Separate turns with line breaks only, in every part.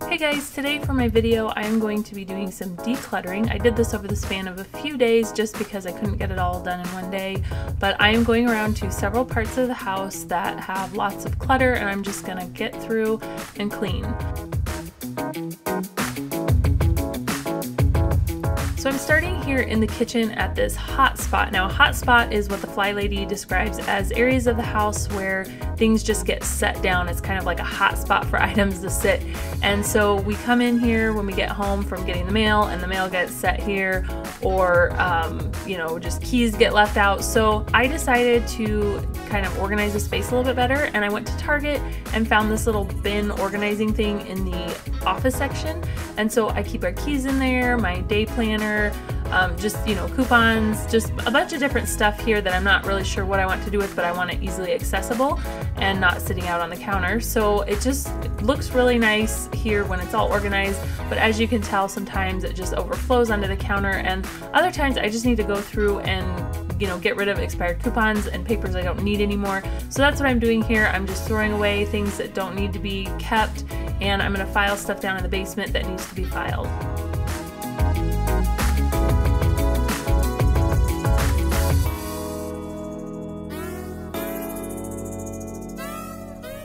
Hey guys, today for my video I am going to be doing some decluttering. I did this over the span of a few days just because I couldn't get it all done in one day, but I am going around to several parts of the house that have lots of clutter and I'm just gonna get through and clean. So I'm starting here in the kitchen at this hot spot. Now, a hot spot is what the Fly Lady describes as areas of the house where things just get set down. It's kind of like a hot spot for items to sit. And so we come in here when we get home from getting the mail and the mail gets set here, or you know, just keys get left out. So I decided to kind of organize the space a little bit better, and I went to Target and found this little bin organizing thing in the office section. And so I keep our keys in there, my day planner, just, you know, coupons, just a bunch of different stuff here that I'm not really sure what I want to do with, but I want it easily accessible and not sitting out on the counter. So it just looks really nice here when it's all organized, but as you can tell, sometimes it just overflows onto the counter, and other times I just need to go through and, you know, get rid of expired coupons and papers I don't need anymore. So that's what I'm doing here. I'm just throwing away things that don't need to be kept, and I'm going to file stuff down in the basement that needs to be filed.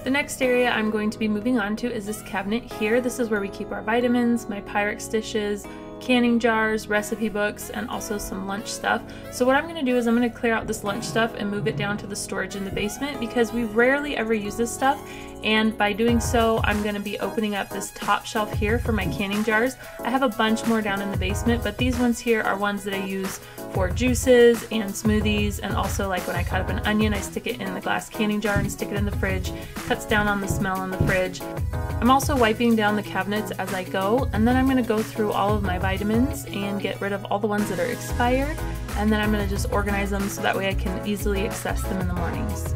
The next area I'm going to be moving on to is this cabinet here. This is where we keep our vitamins, my Pyrex dishes, canning jars, recipe books, and also some lunch stuff. So what I'm going to do is I'm going to clear out this lunch stuff and move it down to the storage in the basement because we rarely ever use this stuff, and by doing so I'm going to be opening up this top shelf here for my canning jars. I have a bunch more down in the basement, but these ones here are ones that I use for juices and smoothies, and also like when I cut up an onion I stick it in the glass canning jar and stick it in the fridge. Cuts down on the smell in the fridge. I'm also wiping down the cabinets as I go, and then I'm going to go through all of my vitamins and get rid of all the ones that are expired, and then I'm going to just organize them so that way I can easily access them in the mornings.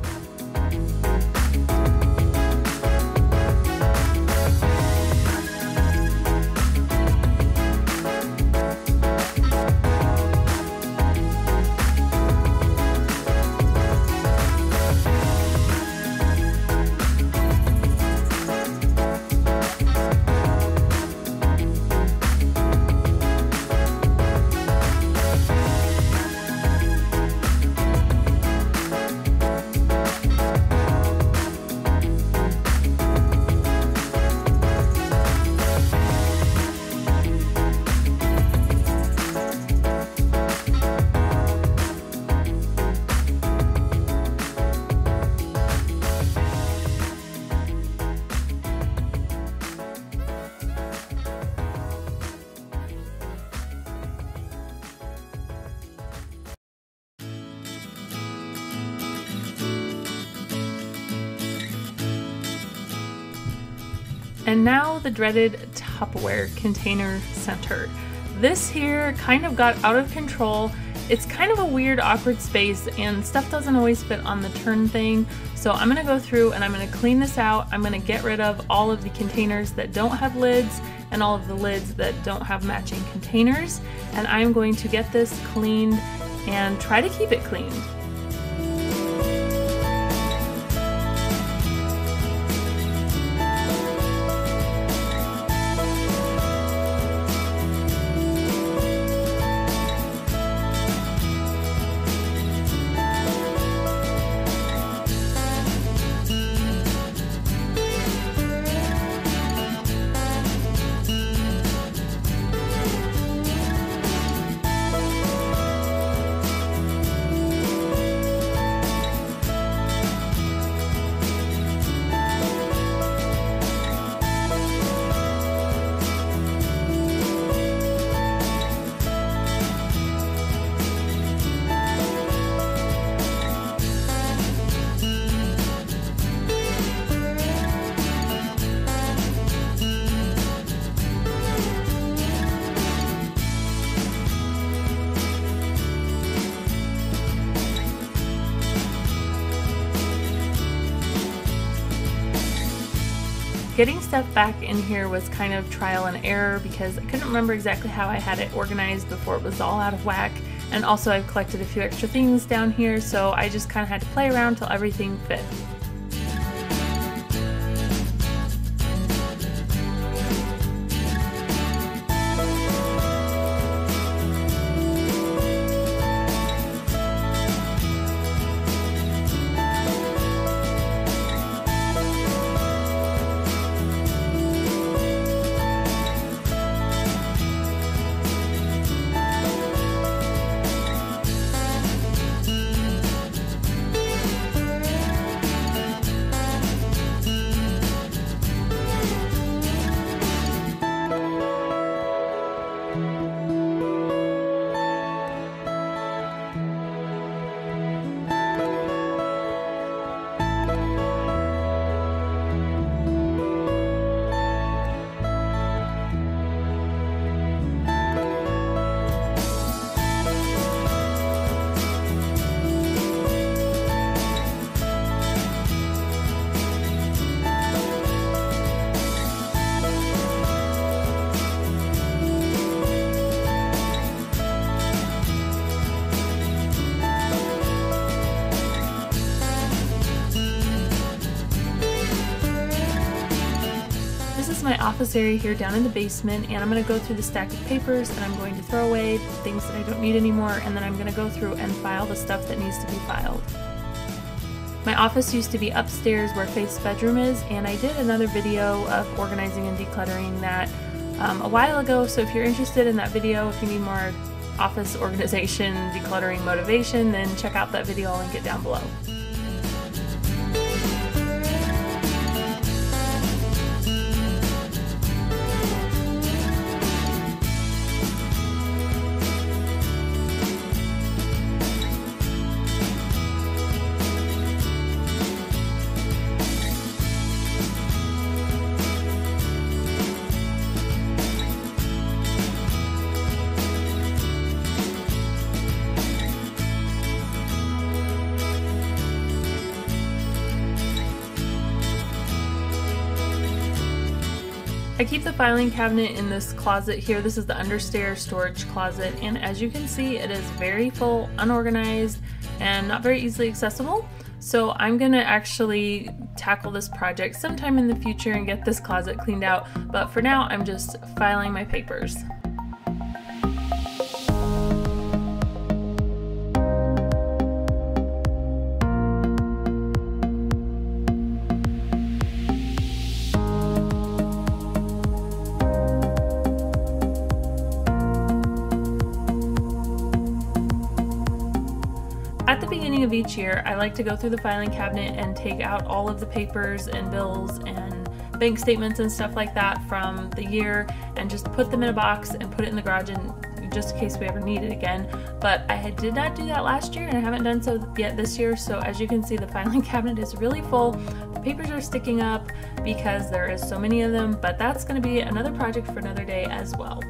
And now the dreaded Tupperware container center. This here kind of got out of control. It's kind of a weird, awkward space, and stuff doesn't always fit on the turn thing. So I'm gonna go through and I'm gonna clean this out. I'm gonna get rid of all of the containers that don't have lids and all of the lids that don't have matching containers. And I'm going to get this cleaned and try to keep it cleaned. Getting stuff back in here was kind of trial and error because I couldn't remember exactly how I had it organized before it was all out of whack, and also I've collected a few extra things down here, so I just kind of had to play around till everything fit. my office area here down in the basement, and I'm going to go through the stack of papers and I'm going to throw away things that I don't need anymore, and then I'm going to go through and file the stuff that needs to be filed. My office used to be upstairs where Faith's bedroom is, and I did another video of organizing and decluttering that a while ago, so if you're interested in that video, if you need more office organization, decluttering motivation, then check out that video. I'll link it down below. I keep the filing cabinet in this closet here. This is the understairs storage closet, and as you can see, it is very full, unorganized, and not very easily accessible. So I'm gonna actually tackle this project sometime in the future and get this closet cleaned out, but for now I'm just filing my papers. At the beginning of each year, I like to go through the filing cabinet and take out all of the papers and bills and bank statements and stuff like that from the year and just put them in a box and put it in the garage, and just in case we ever need it again. But I did not do that last year, and I haven't done so yet this year, so as you can see, the filing cabinet is really full. The papers are sticking up because there is so many of them, but that's going to be another project for another day as well.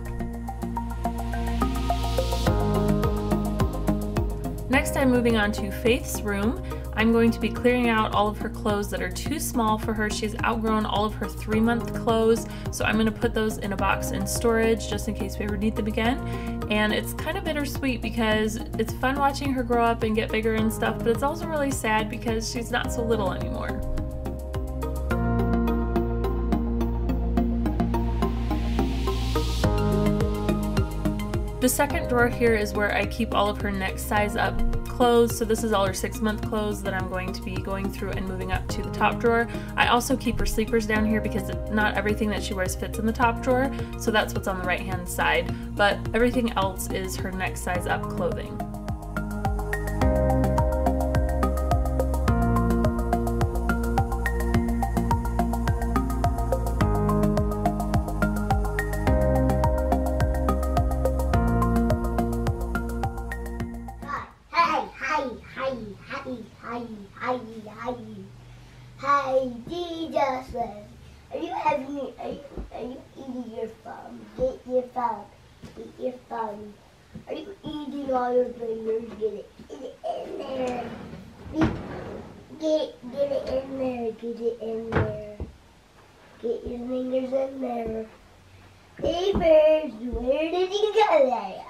Next, I'm moving on to Faith's room. I'm going to be clearing out all of her clothes that are too small for her. She's outgrown all of her 3-month clothes, so I'm going to put those in a box in storage just in case we ever need them again. And it's kind of bittersweet because it's fun watching her grow up and get bigger and stuff, but it's also really sad because she's not so little anymore. The second drawer here is where I keep all of her next size up clothes. So this is all her 6-month clothes that I'm going to be going through and moving up to the top drawer. I also keep her sleepers down here because not everything that she wears fits in the top drawer. So that's what's on the right hand side, but everything else is her next size up clothing.
Hi, Jesus says, are you eating your phone? Get your phone. Get your phone. Are you eating all your fingers? Get it in there. Get it in there. Get it in there. Get your fingers in there. Papers, where did you go there?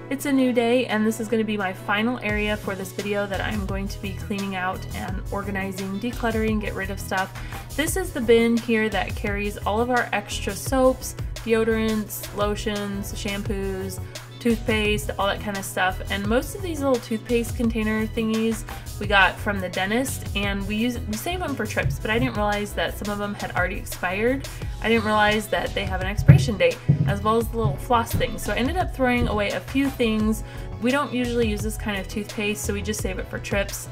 It's a new day, and this is going to be my final area for this video that I'm going to be cleaning out and organizing, decluttering, get rid of stuff. This is the bin here that carries all of our extra soaps, deodorants, lotions, shampoos, toothpaste, all that kind of stuff. And most of these little toothpaste container thingies we got from the dentist, and we save them for trips, but I didn't realize that some of them had already expired. I didn't realize that they have an expiration date, as well as the little floss things. So I ended up throwing away a few things. We don't usually use this kind of toothpaste, so we just save it for trips.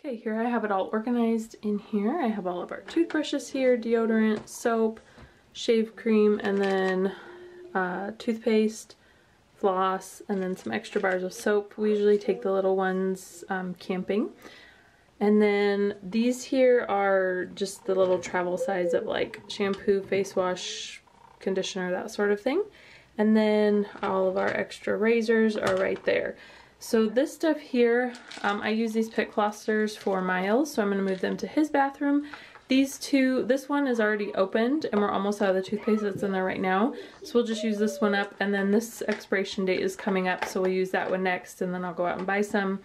Okay, here I have it all organized in here. I have all of our toothbrushes here, deodorant, soap, shave cream, and then toothpaste, floss, and then some extra bars of soap. We usually take the little ones camping. And then these here are just the little travel size of like shampoo, face wash, conditioner, that sort of thing. And then all of our extra razors are right there. So this stuff here, I use these pit closters for Miles, so I'm going to move them to his bathroom. These two, this one is already opened and we're almost out of the toothpaste that's in there right now. So we'll just use this one up, and then this expiration date is coming up, so we'll use that one next, and then I'll go out and buy some.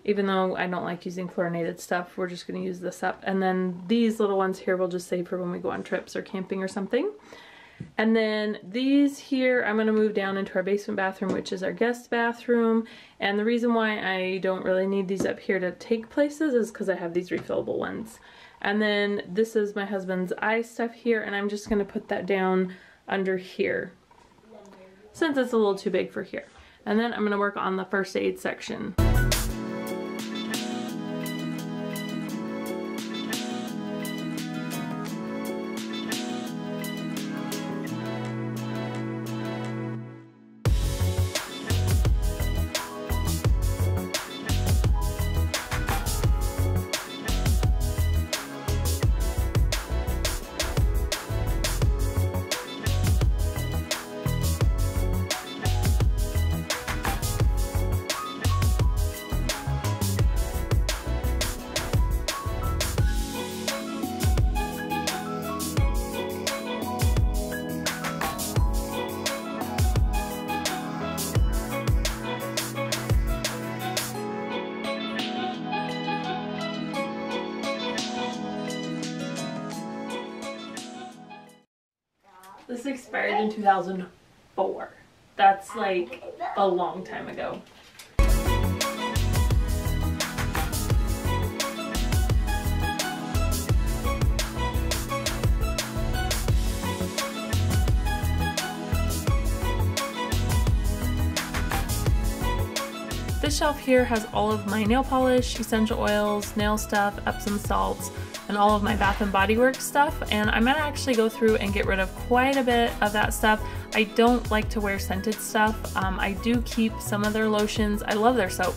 Even though I don't like using chlorinated stuff, we're just going to use this up. And then these little ones here we'll just save for when we go on trips or camping or something. And then these here, I'm going to move down into our basement bathroom, which is our guest bathroom. And the reason why I don't really need these up here to take places is because I have these refillable ones. And then this is my husband's eye stuff here, and I'm just going to put that down under here since it's a little too big for here. And then I'm going to work on the first aid section. This expired in 2004. That's like a long time ago. This shelf here has all of my nail polish, essential oils, nail stuff, Epsom salts, and all of my Bath and Body Works stuff, and I'm gonna actually go through and get rid of quite a bit of that stuff. I don't like to wear scented stuff. I do keep some of their lotions. I love their soap,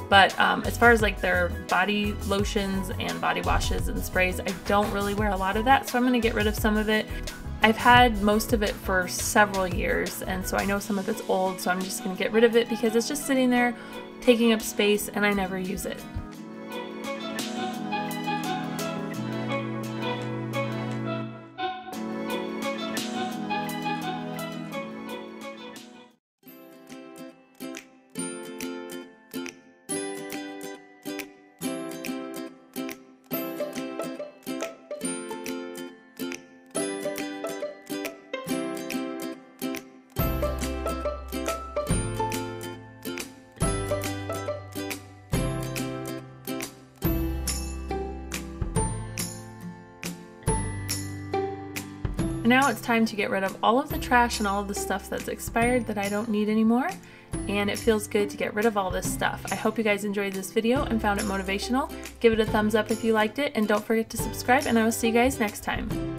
but as far as like their body lotions and body washes and sprays, I don't really wear a lot of that, so I'm gonna get rid of some of it. I've had most of it for several years, and so I know some of it's old, so I'm just gonna get rid of it because it's just sitting there taking up space and I never use it. Now it's time to get rid of all of the trash and all of the stuff that's expired that I don't need anymore, and it feels good to get rid of all this stuff. I hope you guys enjoyed this video and found it motivational. Give it a thumbs up if you liked it, and don't forget to subscribe, and I will see you guys next time.